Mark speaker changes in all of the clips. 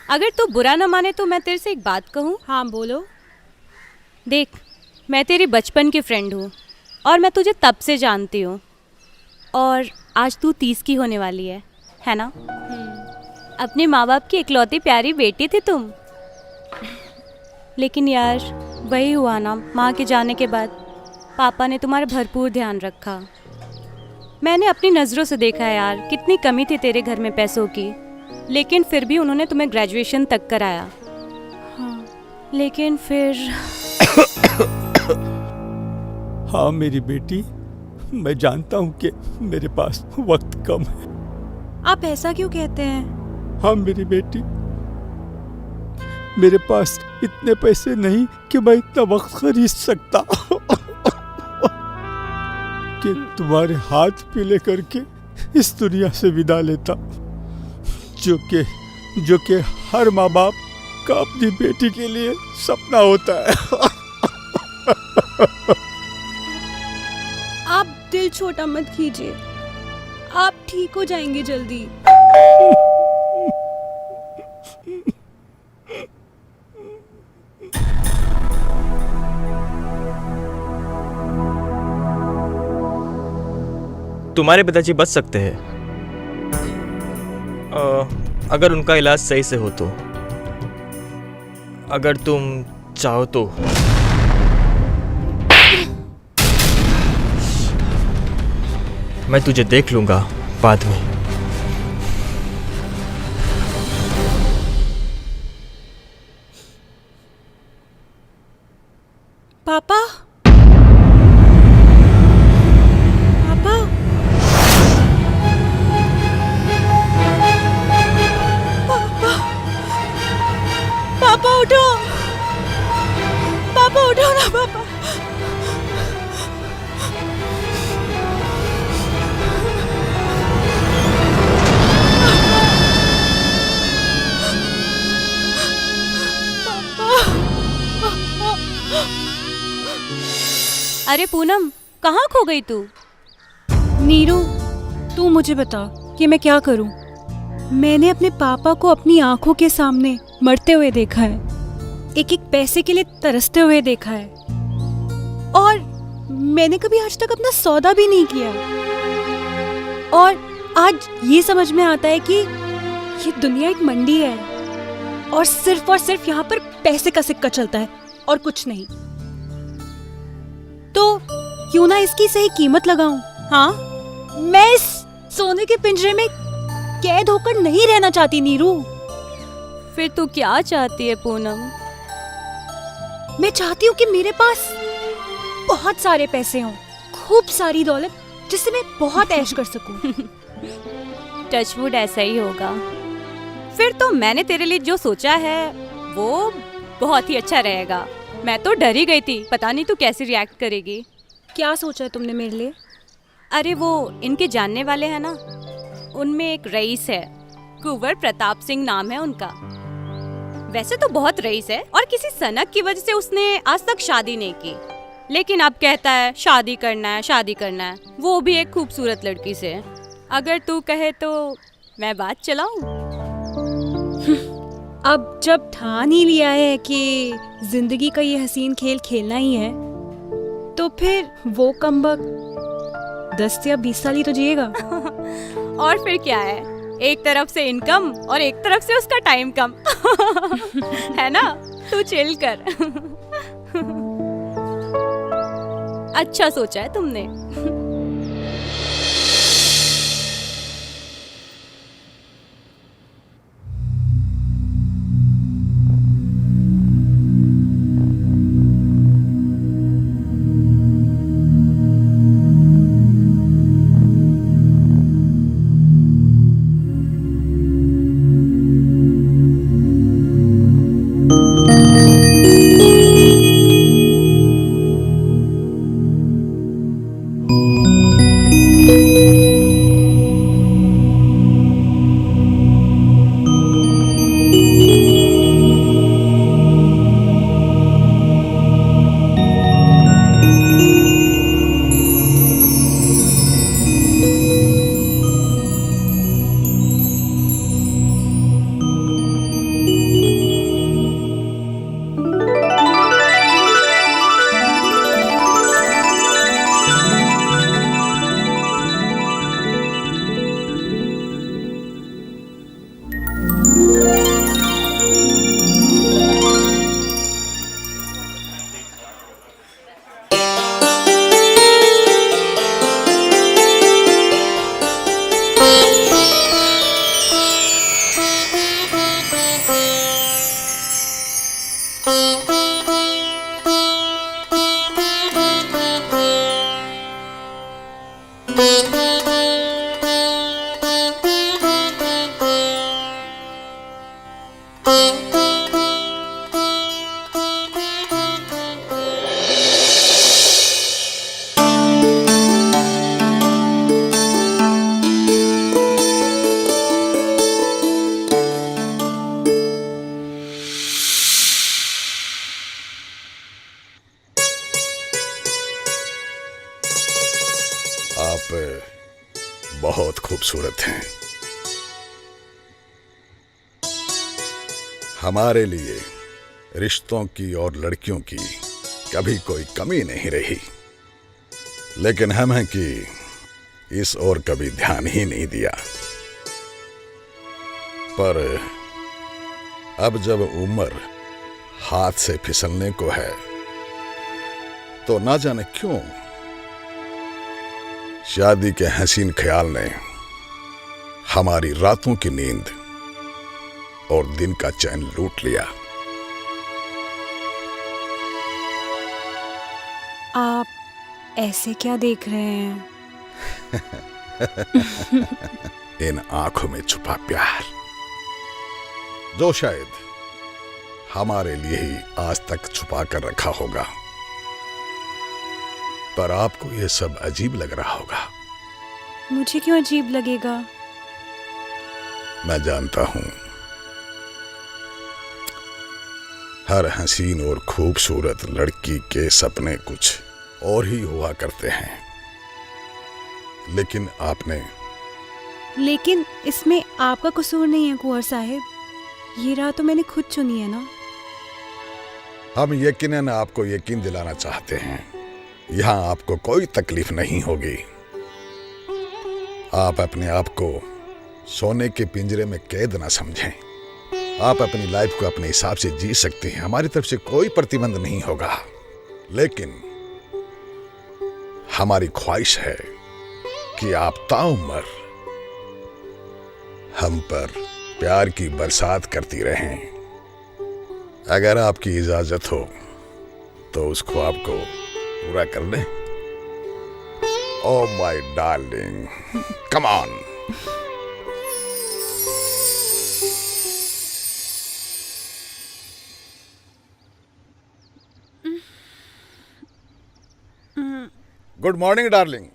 Speaker 1: अगर तू बुरा ना माने तो मैं तेरे से एक बात कहूँ।
Speaker 2: हाँ बोलो।
Speaker 1: देख, मैं तेरी बचपन की फ्रेंड हूँ और मैं तुझे तब से जानती हूँ, और आज तू 30 की होने वाली है ना? अपने माँ बाप की इकलौती प्यारी बेटी थी तुम। लेकिन यार वही हुआ ना, माँ के जाने के बाद पापा ने तुम्हारा भरपूर ध्यान रखा। मैंने अपनी नज़रों से देखा है यार, कितनी कमी थी तेरे घर में पैसों की, लेकिन फिर भी उन्होंने तुम्हें ग्रेजुएशन तक कराया। हाँ, लेकिन फिर
Speaker 3: हाँ मेरी बेटी, मैं जानता हूँ कि मेरे पास वक्त कम है।
Speaker 2: आप ऐसा क्यों कहते हैं?
Speaker 3: हाँ मेरी बेटी, मेरे पास इतने पैसे नहीं कि मैं इतना वक्त खरीद सकता कि तुम्हारे हाथ पीले करके इस दुनिया से विदा लेता, जो कि हर माँ बाप का अपनी बेटी के लिए सपना होता है।
Speaker 2: आप दिल छोटा मत कीजिए, आप ठीक हो जाएंगे जल्दी।
Speaker 4: तुम्हारे पिताजी बच सकते हैं अगर उनका इलाज सही से हो तो, अगर तुम चाहो तो। मैं तुझे देख लूंगा बाद में।
Speaker 2: पापा, पापा, पापा उठो, पापा उठो ना पापा।
Speaker 1: अरे पूनम, कहाँ खो गई तू?
Speaker 2: नीरू, तू मुझे बता कि मैं क्या करूं। मैंने अपने पापा को अपनी आंखों के सामने मरते हुए देखा है, एक एक पैसे के लिए तरसते हुए देखा है, और मैंने कभी आज तक अपना सौदा भी नहीं किया। और आज ये समझ में आता है कि ये दुनिया एक मंडी है और सिर्फ यहाँ पर पैसे का सिक्का चलता है और कुछ नहीं। तो क्यों ना इसकी सही कीमत लगाऊं? हाँ, मैं इस सोने के पिंजरे में कैद होकर नहीं रहना चाहती नीरू।
Speaker 1: फिर तू क्या चाहती है पूनम?
Speaker 2: मैं चाहती हूँ कि मेरे पास बहुत सारे पैसे हों, खूब सारी दौलत, जिससे मैं बहुत ऐश कर सकूं।
Speaker 1: टचवुड ऐसा ही होगा। फिर तो मैंने तेरे लिए जो सोचा है वो बहुत ही अच्छा रहेगा। मैं तो डर ही गई थी, पता नहीं तू कैसे रिएक्ट करेगी।
Speaker 2: क्या सोचा है तुमने मेरे लिए?
Speaker 1: अरे वो इनके जानने वाले हैं ना, उनमें एक रईस है, कुंवर प्रताप सिंह नाम है उनका। वैसे तो बहुत रईस है और किसी सनक की वजह से उसने आज तक शादी नहीं की, लेकिन अब कहता है शादी करना है, शादी करना है, वो भी एक खूबसूरत लड़की से। अगर तू कहे तो मैं बात चलाऊं?
Speaker 2: अब जब ठान ही लिया है कि जिंदगी का ये हसीन खेल खेलना ही है, तो फिर वो कमबख्त 10 या 20 साल ही तो जिएगा।
Speaker 1: और फिर क्या है, एक तरफ से इनकम और एक तरफ से उसका टाइम कम। है ना? तू चिल कर। अच्छा सोचा है तुमने।
Speaker 5: आप बहुत खूबसूरत हैं। हमारे लिए रिश्तों की और लड़कियों की कभी कोई कमी नहीं रही, लेकिन हम हैं कि इस ओर कभी ध्यान ही नहीं दिया। पर अब जब उम्र हाथ से फिसलने को है, तो ना जाने क्यों शादी के हसीन ख्याल ने हमारी रातों की नींद और दिन का चैन लूट लिया।
Speaker 2: आप ऐसे क्या देख रहे हैं?
Speaker 5: इन आंखों में छुपा प्यार, जो शायद हमारे लिए ही आज तक छुपा कर रखा होगा। पर आपको यह सब अजीब लग रहा होगा।
Speaker 2: मुझे क्यों अजीब लगेगा?
Speaker 5: मैं जानता हूं, हर हसीन और खूबसूरत लड़की के सपने कुछ और ही हुआ करते हैं, लेकिन
Speaker 2: लेकिन इसमें आपका कसूर नहीं है कुंवर साहिब। ये राह तो मैंने खुद चुनी है ना।
Speaker 5: हम यकीनन आपको यकीन दिलाना चाहते हैं, यहां आपको कोई तकलीफ नहीं होगी। आप अपने आप को सोने के पिंजरे में कैद ना समझें। आप अपनी लाइफ को अपने हिसाब से जी सकते हैं, हमारी तरफ से कोई प्रतिबंध नहीं होगा। लेकिन हमारी ख्वाहिश है कि आप ताउम्र हम पर प्यार की बरसात करती रहें। अगर आपकी इजाजत हो तो उस ख्वाब को पूरा कर लें। Oh my darling, come on. Good morning darling.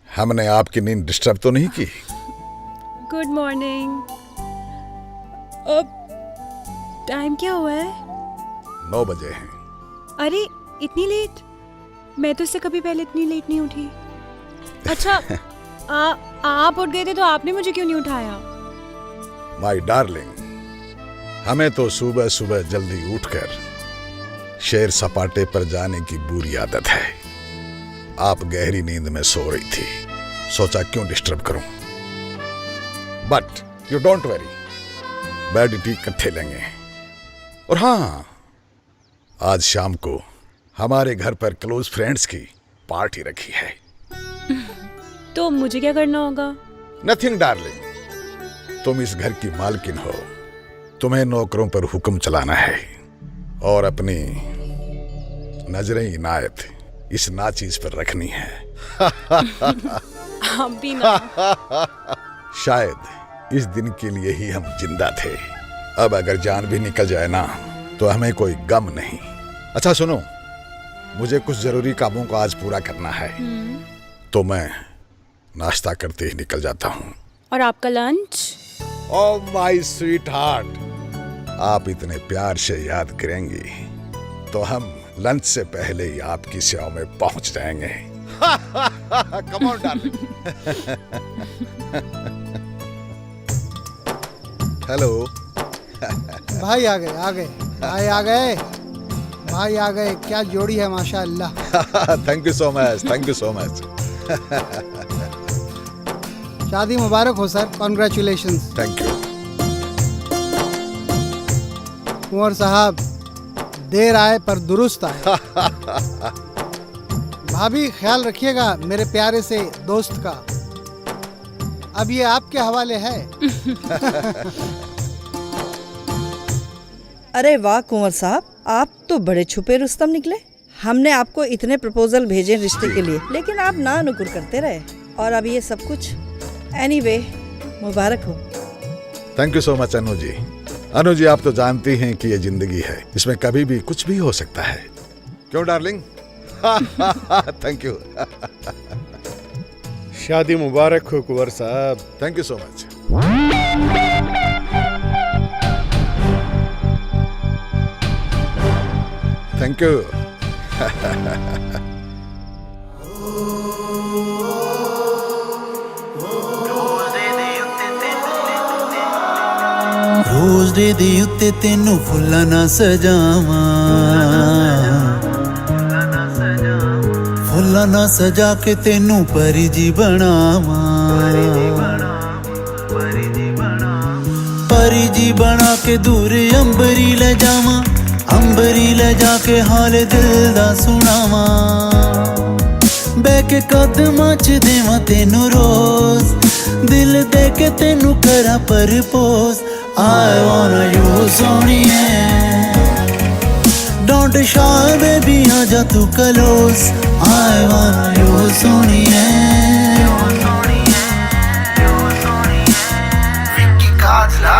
Speaker 5: हमने आपकी नींद डिस्टर्ब तो नहीं की?
Speaker 2: Good morning. अब टाइम क्या हुआ है?
Speaker 5: 9 बजे हैं।
Speaker 2: अरे इतनी लेट? मैं तो इससे कभी पहले इतनी लेट नहीं उठी। अच्छा आप उठ गए थे तो आपने मुझे क्यों नहीं उठाया?
Speaker 5: माय डार्लिंग, हमें तो सुबह सुबह जल्दी उठकर शेर सपाटे पर जाने की बुरी आदत है। आप गहरी नींद में सो रही थी, सोचा क्यों डिस्टर्ब करूं। But you don't worry, bed tea इकट्ठे लेंगे। और हाँ, आज शाम को हमारे घर पर क्लोज फ्रेंड्स की पार्टी रखी है।
Speaker 2: तो मुझे क्या करना होगा?
Speaker 5: नथिंग डार्लिंग, तुम इस घर की मालकिन हो, तुम्हें नौकरों पर हुक्म चलाना है और अपनी नजरें इनायत इस नाचीज पर रखनी है।
Speaker 2: आप भी ना।
Speaker 5: शायद इस दिन के लिए ही हम जिंदा थे। अब अगर जान भी निकल जाए ना तो हमें कोई गम नहीं। अच्छा सुनो, मुझे कुछ जरूरी कामों को आज पूरा करना है, तो मैं नाश्ता करते ही निकल जाता हूँ।
Speaker 2: और आपका lunch?
Speaker 5: Oh my sweet heart, आप इतने प्यार से याद करेंगी तो हम लंच से पहले ही आपकी सेवा में पहुंच जाएंगे। कम ऑन डार्लिंग। हेलो।
Speaker 6: भाई आ गए भाई आ गए भाई आ गए। क्या जोड़ी है माशाअल्लाह।
Speaker 5: Thank you so much, thank you so much.
Speaker 6: शादी मुबारक हो सर, कॉन्ग्रेचुलेशंस।
Speaker 5: Thank you.
Speaker 6: कुंवर साहब, देर आए पर दुरुस्त आए। भाभी ख्याल रखिएगा मेरे प्यारे से दोस्त का। अब ये आपके हवाले है।
Speaker 7: अरे वाह कुंवर साहब, आप तो बड़े छुपे रुस्तम निकले। हमने आपको इतने प्रपोजल भेजे रिश्ते के लिए, लेकिन आप ना नुकुर करते रहे और अब ये सब कुछ। एनीवे, मुबारक हो।
Speaker 5: Thank you so much Anu ji. Anu ji, आप तो जानती हैं कि ये जिंदगी है, इसमें कभी भी कुछ भी हो सकता है। क्यों डार्लिंग? Thank you.
Speaker 8: शादी मुबारक हो कुंवर साहब।
Speaker 5: Thank you so much. Thank you.
Speaker 9: रोज दे उत्ते तेनू फुल्लां ना सजावां, फुल्लां ना सजा के तेनू परी जी बनावां, परी जी बना के दूर अंबरी ले जावां, अंबरी ले जाके हाल दिल दा सुनावां, बह के कदमां च देवां तेनू रोज, दिल दे के तेनू करा परपोज। I wanna you सोनिए, don't shy baby आजा तू close। I wanna you सोनिए, Vicky Kajla।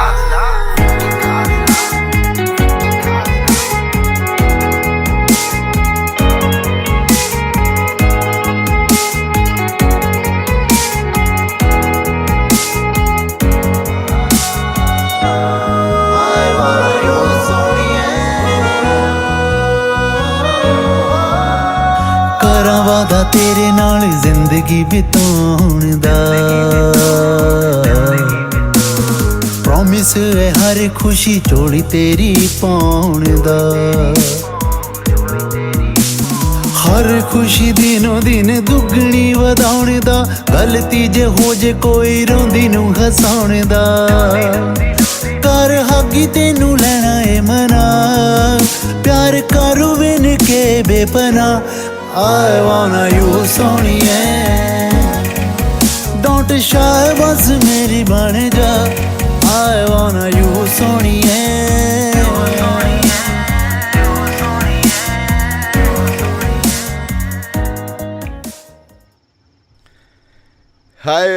Speaker 9: वादा तेरे नाल जिंदगी बिताउण दा, प्रॉमिस है हर खुशी चोड़ी तेरी पाउण दा, हर खुशी दिनों दिन दुगनी वधाउण दा, गलती जे हो जे कोई रोंदी नू हसाउण दा, कर हागी तेनू लेना ए मना, प्यार करू विन के बेपना। I wanna you सोनिए, don't shy बस मेरी बन जा। I wanna you सोनिए,
Speaker 5: hi.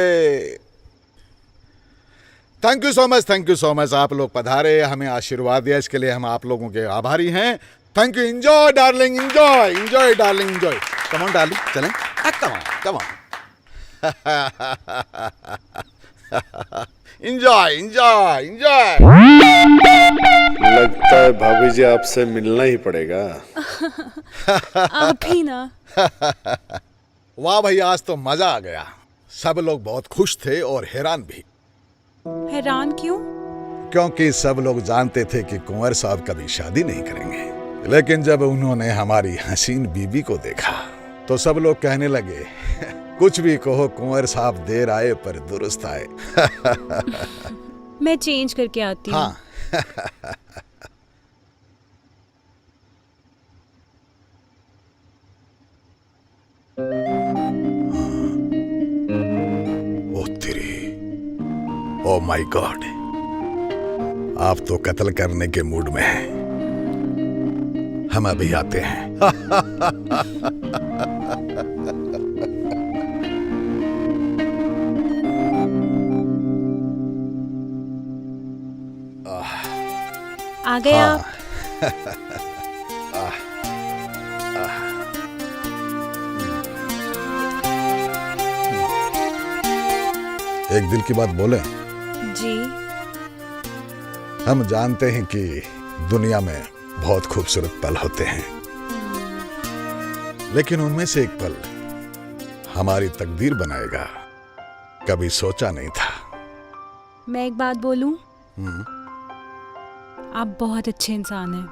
Speaker 5: Thank you so much, thank you so much. आप लोग पधारे, हमें आशीर्वाद दिया, इसके लिए हम आप लोगों के आभारी हैं। Thank you. Enjoy darling, enjoy enjoy darling, enjoy. Come on darling, चलें? Come on, come on. Enjoy enjoy enjoy.
Speaker 8: लगता है भाभी जी आपसे मिलना ही पड़ेगा।
Speaker 2: आप ही ना।
Speaker 5: वाह भाई, आज तो मजा आ गया। सब लोग बहुत खुश थे और हैरान भी,
Speaker 2: हैरान क्यों?
Speaker 5: क्योंकि सब लोग जानते थे कि कुंवर साहब कभी शादी नहीं करेंगे। लेकिन जब उन्होंने हमारी हसीन बीबी को देखा तो सब लोग कहने लगे, कुछ भी कहो कुंवर साहब देर आए पर दुरुस्त आए।
Speaker 2: मैं चेंज करके आती हूँ।
Speaker 5: हाँ। ओ तेरी, ओ माय गॉड, आप तो कत्ल करने के मूड में हैं। हम अभी आते हैं।
Speaker 2: आ गए आप?
Speaker 5: एक दिल की बात बोले,
Speaker 2: जी।
Speaker 5: हम जानते हैं कि दुनिया में बहुत खूबसूरत पल होते हैं, लेकिन उनमें से एक पल हमारी तकदीर बनाएगा, कभी सोचा नहीं था।
Speaker 2: मैं एक बात बोलूं? आप बहुत अच्छे इंसान हैं।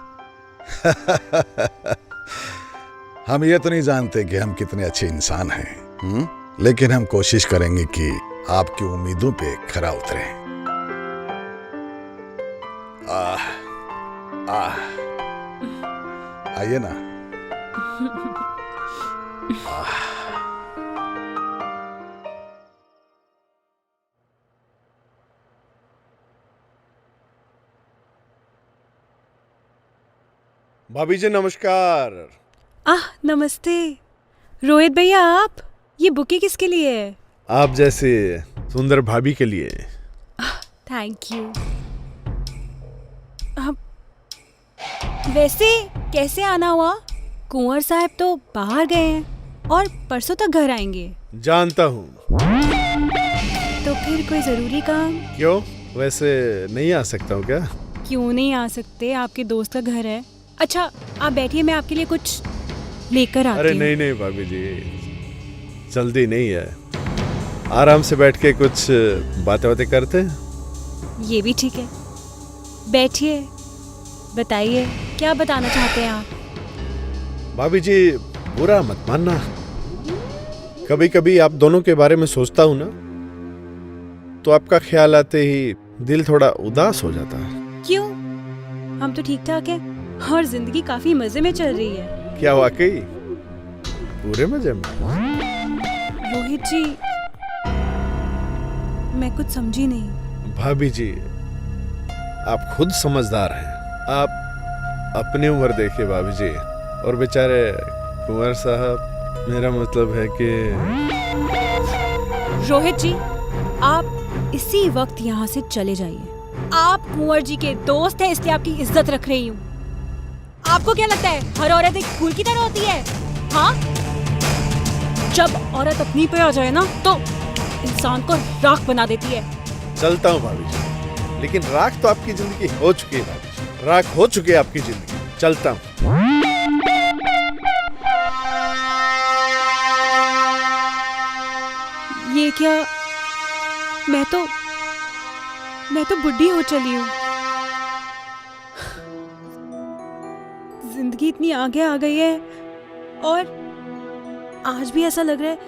Speaker 5: हम ये तो नहीं जानते कि हम कितने अच्छे इंसान हैं, लेकिन हम कोशिश करेंगे कि आपकी उम्मीदों पे खरा उतरे। आइए ना।
Speaker 8: भाभी जी नमस्कार।
Speaker 2: नमस्ते। रोहित भैया, आप ये बुके किसके लिए है?
Speaker 8: आप जैसे सुंदर भाभी के लिए।
Speaker 2: Thank you. वैसे कैसे आना हुआ? कुंवर साहब तो बाहर गए हैं और परसों तक घर आएंगे।
Speaker 8: जानता हूँ।
Speaker 2: तो फिर कोई जरूरी काम?
Speaker 8: क्यों, वैसे नहीं आ सकता हूँ क्या?
Speaker 2: क्यों नहीं आ सकते, आपके दोस्त का घर है। अच्छा आप बैठिए, मैं आपके लिए कुछ लेकर आती हूँ।
Speaker 8: अरे नहीं नहीं भाभी जी, जल्दी नहीं है, आराम से बैठ के कुछ बातें बातें करते हैं।
Speaker 2: ये भी ठीक है, बैठिए, बताइए क्या बताना चाहते हैं आप?
Speaker 8: भाभी जी बुरा मत मानना, कभी कभी आप दोनों के बारे में सोचता हूँ ना, तो आपका ख्याल आते ही दिल थोड़ा उदास हो जाता है।
Speaker 2: क्यों, हम तो ठीक ठाक हैं और जिंदगी काफी मजे में चल रही है।
Speaker 8: क्या वाकई पूरे मजे में?
Speaker 2: रोहित जी, मैं कुछ समझी नहीं।
Speaker 8: भाभी जी आप खुद समझदार हैं, आप अपनी उम्र देखिए भाभी जी, और बेचारे कुंवर साहब, मेरा मतलब है कि
Speaker 2: रोहित जी आप इसी वक्त यहाँ से चले जाइए। आप कुंवर जी के दोस्त हैं, इसलिए आपकी इज्जत रख रही हूँ। आपको क्या लगता है हर औरत एक फूल की तरह होती है? हाँ, जब औरत अपनी पे आ जाए ना तो इंसान को राख बना देती है।
Speaker 8: चलता हूँ भाभी जी, लेकिन राख तो आपकी जिंदगी हो चुकी है भाभी जी, राख हो चुकी है आपकी जिंदगी। चलता हूँ।
Speaker 2: ये क्या, मैं तो बुढ़ी हो चली हूँ। जिंदगी इतनी आगे आ गई है और आज भी ऐसा लग रहा है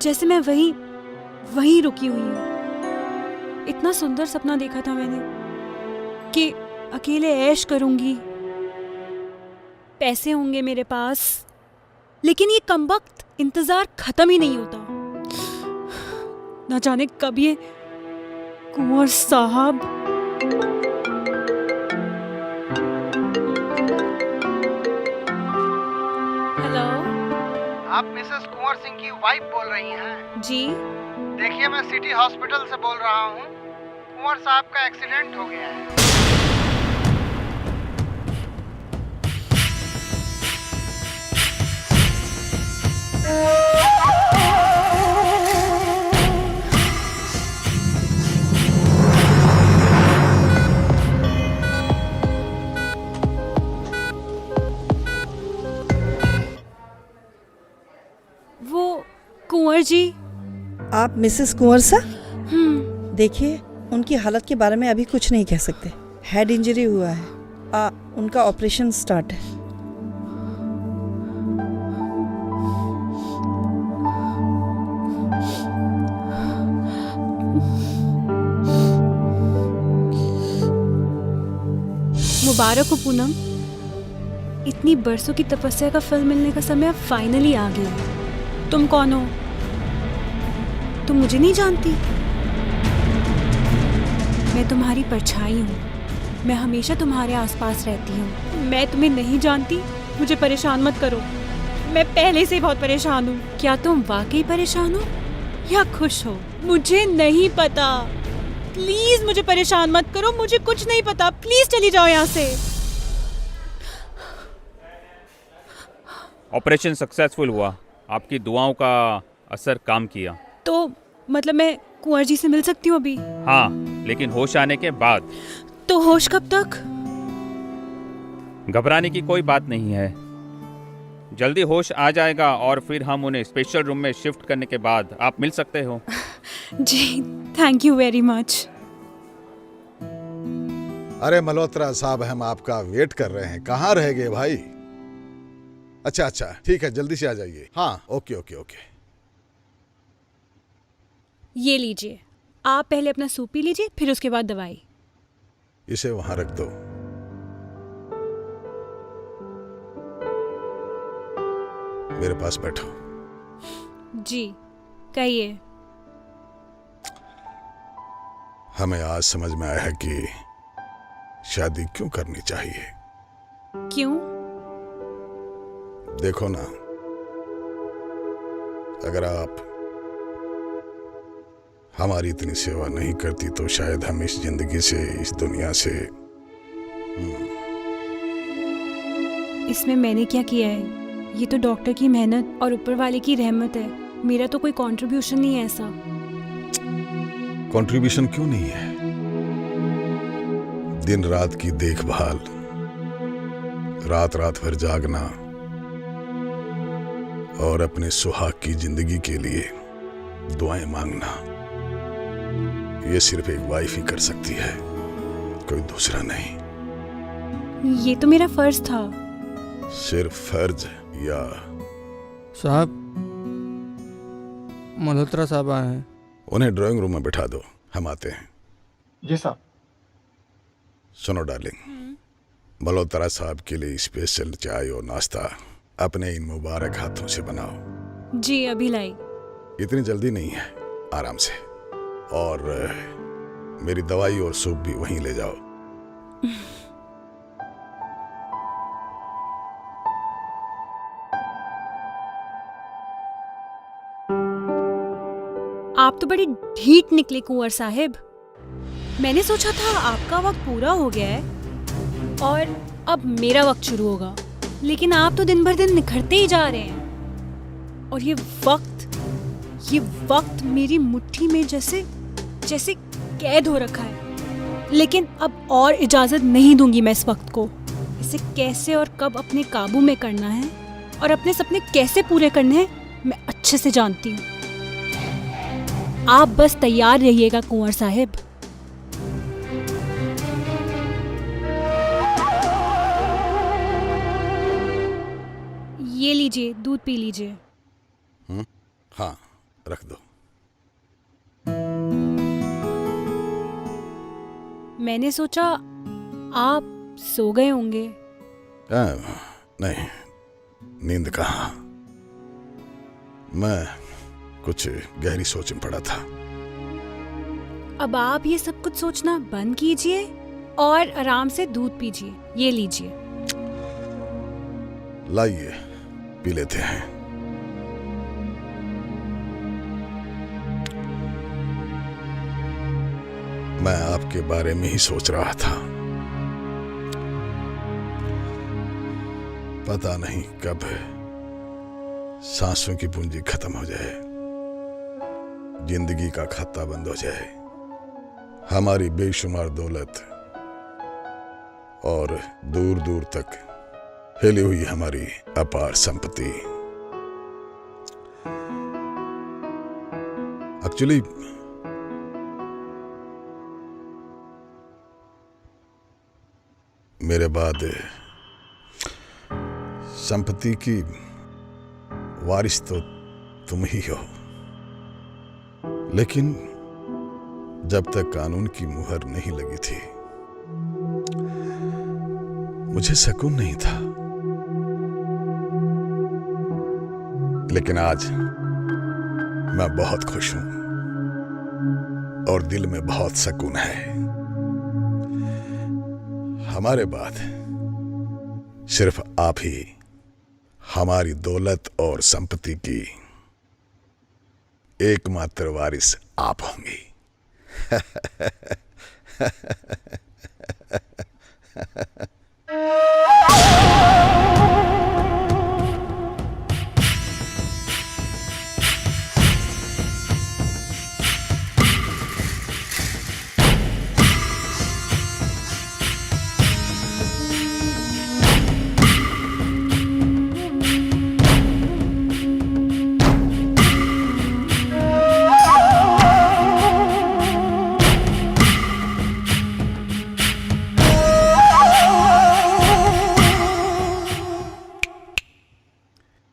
Speaker 2: जैसे मैं वहीं रुकी हुई हूँ। इतना सुंदर सपना देखा था मैंने कि अकेले ऐश करूंगी, पैसे होंगे मेरे पास, लेकिन ये कमबख्त इंतजार खत्म ही नहीं होता। ना जाने कब ये कुंवर साहब। हेलो,
Speaker 6: आप मिसेस कुंवर सिंह की वाइफ बोल रही हैं?
Speaker 2: जी।
Speaker 6: देखिए मैं सिटी हॉस्पिटल से बोल रहा हूँ, कुंवर साहब का एक्सीडेंट हो गया है।
Speaker 2: कुंवर जी।
Speaker 7: आप मिसेस कुंवर सा? देखिए, उनकी हालत के बारे में अभी कुछ नहीं कह सकते। हेड इंजरी हुआ है। उनका ऑपरेशन स्टार्ट है।
Speaker 2: मुबारक हो पूनम, इतनी बरसों की तपस्या का फल मिलने का समय अब फाइनली आ गया। तुम कौन हो? तुम मुझे नहीं जानती? मैं तुम्हारी परछाई हूँ। मैं हमेशा तुम्हारे आसपास रहती हूँ। मैं तुम्हें नहीं जानती, मुझे परेशान मत करो। मैं पहले से बहुत परेशान हूँ। क्या तुम वाकई परेशान हो या खुश हो? मुझे नहीं पता। प्लीज मुझे परेशान मत करो, मुझे कुछ नहीं पता। प्लीज चली जाओ यहाँ से।
Speaker 10: ऑपरेशन सक्सेसफुल हुआ। आपकी दुआओं का असर काम किया।
Speaker 2: तो मतलब मैं कुंवर जी से मिल सकती हूँ अभी?
Speaker 10: हाँ, लेकिन होश आने के बाद।
Speaker 2: तो होश कब तक?
Speaker 10: घबराने की कोई बात नहीं है, जल्दी होश आ जाएगा और फिर हम उन्हें स्पेशल रूम में शिफ्ट करने के बाद आप मिल सकते हो।
Speaker 2: जी, थैंक यू वेरी मच।
Speaker 5: अरे मल्होत्रा साहब, हम आपका वेट कर रहे हैं। कहाँ रह गए भाई? अच्छा अच्छा, ठीक है, जल्दी से आ जाइए। हाँ, ओके ओके ओके।
Speaker 2: ये लीजिए, आप पहले अपना सूप पी लीजिए, फिर उसके बाद दवाई।
Speaker 5: इसे वहां रख दो। मेरे पास बैठो।
Speaker 2: जी, कहिए।
Speaker 5: हमें आज समझ में आया है कि शादी क्यों करनी चाहिए।
Speaker 2: क्यों?
Speaker 5: देखो ना, अगर आप हमारी इतनी सेवा नहीं करती तो शायद हम इस जिंदगी से, इस दुनिया से।
Speaker 2: इसमें मैंने क्या किया है? ये तो डॉक्टर की मेहनत और ऊपर वाले की रहमत है। मेरा तो कोई कंट्रीब्यूशन नहीं है ऐसा।
Speaker 5: कंट्रीब्यूशन क्यों नहीं है? दिन रात की देखभाल, रात रात भर जागना और अपने सुहाग की जिंदगी के लिए दुआएं मांगना, ये सिर्फ एक वाइफ ही कर सकती है, कोई दूसरा नहीं।
Speaker 2: ये तो मेरा फर्ज था।
Speaker 5: सिर्फ फर्ज या?
Speaker 11: साहब, मल्होत्रा साहब आए हैं।
Speaker 5: उन्हें ड्राइंग रूम में बिठा दो, हम आते हैं।
Speaker 11: जी साहब।
Speaker 5: सुनो डार्लिंग, मल्होत्रा साहब के लिए स्पेशल चाय और नाश्ता अपने इन मुबारक हाथों से बनाओ।
Speaker 2: जी, अभी लाई।
Speaker 5: इतनी जल्दी नहीं है, आराम से। और मेरी दवाई और सूप भी वहीं ले जाओ।
Speaker 2: आप तो बड़ी ढीठ निकले कुंवर साहिब। मैंने सोचा था आपका वक्त पूरा हो गया है और अब मेरा वक्त शुरू होगा, लेकिन आप तो दिन भर दिन निखरते ही जा रहे हैं। और ये वक्त मेरी मुट्ठी में जैसे जैसे कैद हो रखा है। लेकिन अब और इजाजत नहीं दूंगी मैं इस वक्त को। इसे कैसे और कब अपने काबू में करना है और अपने सपने कैसे पूरे करने हैं मैं अच्छे से जानती हूँ। आप बस तैयार रहिएगा कुंवर साहिब। ये लीजिए, दूध पी लीजिए।
Speaker 5: हाँ, रख दो।
Speaker 2: मैंने सोचा आप सो गए होंगे।
Speaker 5: नहीं, नींद कहाँ। मैं कुछ गहरी सोच में पड़ा था।
Speaker 2: अब आप ये सब कुछ सोचना बंद कीजिए और आराम से दूध पीजिए। ये लीजिए।
Speaker 5: लाइए, पी लेते हैं। मैं आपके बारे में ही सोच रहा था। पता नहीं कब सांसों की पूंजी खत्म हो जाए, जिंदगी का खाता बंद हो जाए, हमारी बेशुमार दौलत और दूर दूर तक फैली हुई हमारी अपार संपत्ति एक्चुअली मेरे बाद संपत्ति की वारिस तो तुम ही हो, लेकिन जब तक कानून की मुहर नहीं लगी थी मुझे सुकून नहीं था। लेकिन आज मैं बहुत खुश हूं और दिल में बहुत सुकून है। हमारे बाद सिर्फ आप ही हमारी दौलत और संपत्ति की एकमात्र वारिस आप होंगी।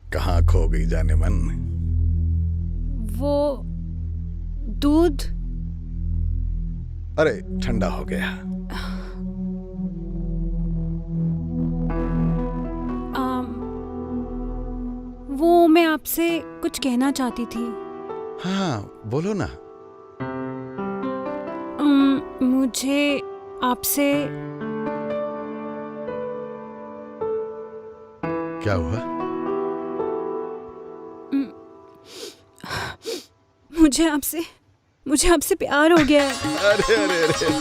Speaker 5: कहाँ खो गई जाने मन?
Speaker 2: वो दूध
Speaker 5: अरे ठंडा हो गया।
Speaker 2: वो मैं आपसे कुछ कहना चाहती थी।
Speaker 5: हाँ बोलो ना।
Speaker 2: मुझे आपसे
Speaker 5: क्या हुआ?
Speaker 2: मुझे आपसे प्यार हो गया है।
Speaker 5: अरे अरे अरे, अरे।